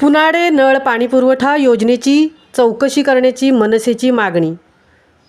पुनाडे नळ पाणीपुरवठा योजनेची चौकशी करण्याची मनसेची मागणी।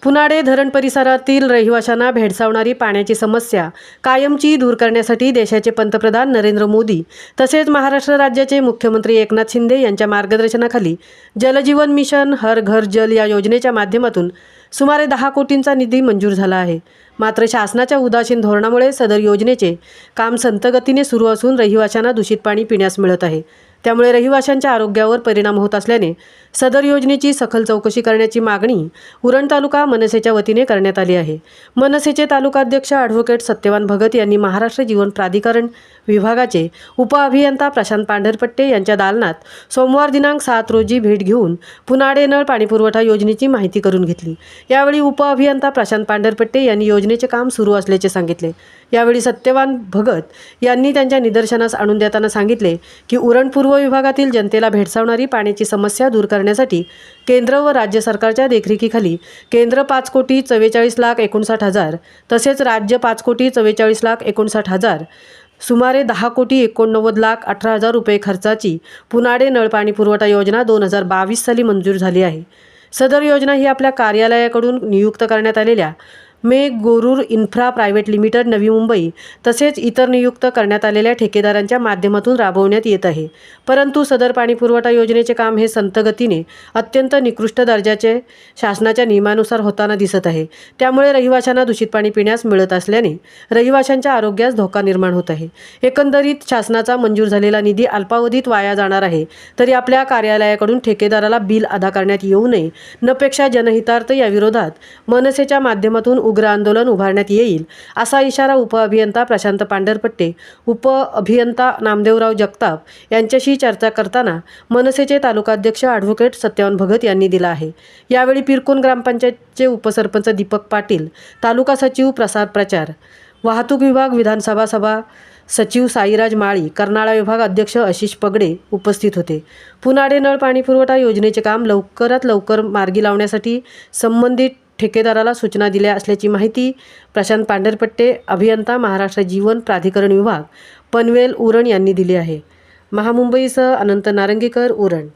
पुनाडे धरण परिसरातील रहिवाशांना भेडसावणारी पाण्याची समस्या कायमची दूर करण्यासाठी देशाचे पंतप्रधान नरेंद्र मोदी तसेच महाराष्ट्र राज्याचे मुख्यमंत्री एकनाथ शिंदे यांच्या मार्गदर्शनाखाली जलजीवन मिशन हर घर जल या योजनेच्या माध्यमातून सुमारे 10 कोटींचा निधी मंजूर झाला आहे। मात्र शासनाच्या उदासीन धोरणामुळे सदर योजनेचे काम संथगतीने सुरू असून रहिवाशांना दूषित पाणी पिण्यास मिळत आहे। त्यामुळे रहिवाशांच्या आरोग्यावर परिणाम होत असल्याने सदर योजनेची सखोल चौकशी करण्याची मागणी उरण तालुका मनसेच्या वतीने करण्यात आली आहे। मनसेचे तालुकाध्यक्ष ॲडव्होकेट सत्यवान भगत यांनी महाराष्ट्र जीवन प्राधिकरण विभागाचे उपअभियंता प्रशांत पांढरपट्टे यांच्या दालनात सोमवार दिनांक 7 रोजी भेट घेऊन पुनाडे नळ पाणीपुरवठा योजनेची माहिती करून घेतली। यावेळी उपअभियंता प्रशांत पांढरपट्टे यांनी योजनेचे काम सुरू असल्याचे सांगितले। यावेळी सत्यवान भगत यांनी त्यांच्या निदर्शनास आणून देताना सांगितले की उरण पूर्व विभागातील जनतेला भेडसावणारी पाण्याची समस्या दूर करण्यासाठी केंद्र व राज्य सरकारच्या देखरेखीखाली केंद्र 5,44,59,000 तसेच राज्य 5,44,59,000 सुमारे 10,89,18,000 रुपये खर्चाची पुनाडे नळ पाणीपुरवठा योजना 2022 साली मंजूर झाली आहे। सदर योजना ही आपल्या कार्यालयाकडून नियुक्त करण्यात आलेल्या Gorur infra private limited Navi Mumbai तसेच इतर नियुक्त करण्यात आलेल्या ठेकेदारांच्या माध्यमातून राबवण्यात येत आहे। परंतु सदर पाणीपुरवठा योजनेचे काम हे संथगतीने अत्यंत निकृष्ट दर्जाचे शासनाच्या नियमानुसार होताना दिसत आहे। त्यामुळे रहिवाशांना दूषित पाणी पिण्यास मिळत असल्याने रहिवाशांच्या आरोग्यास धोका निर्माण होत आहे। एकंदरीत शासनाचा मंजूर झालेला निधी अल्पावधीत वाया जाणार आहे, तरी आपल्या कार्यालयाकडून ठेकेदाराला बिल अदा करण्यात येऊ नये नपेक्षा जनहितार्थ या विरोधात मनसेच्या माध्यमातून उग्र आंदोलन उभारण्यात येईल असा इशारा उपअभियंता प्रशांत पांढरपट्टे, उपअभियंता नामदेवराव जगताप यांच्याशी चर्चा करताना मनसेचे तालुकाध्यक्ष ॲडव्होकेट सत्यवान भगत यांनी दिला आहे। यावेळी पिरकोन ग्रामपंचायतचे उपसरपंच दीपक पाटील, तालुका सचिव प्रसाद प्रचार, वाहतूक विभाग विधानसभा सभा सचिव साईराज माळी, कर्नाळा विभाग अध्यक्ष आशिष पगडे उपस्थित होते। पुनाडे नळ पाणीपुरवठा योजनेचे काम लवकरात लवकर मार्गी लावण्यासाठी संबंधित ठेकेदाराला सूचना दिल्या असल्याची माहिती प्रशांत पांढरपट्टे, अभियंता महाराष्ट्र जीवन प्राधिकरण विभाग, पनवेल उरण यांनी दिली आहे। महामुंबईसह अनंत नारंगीकर, उरण।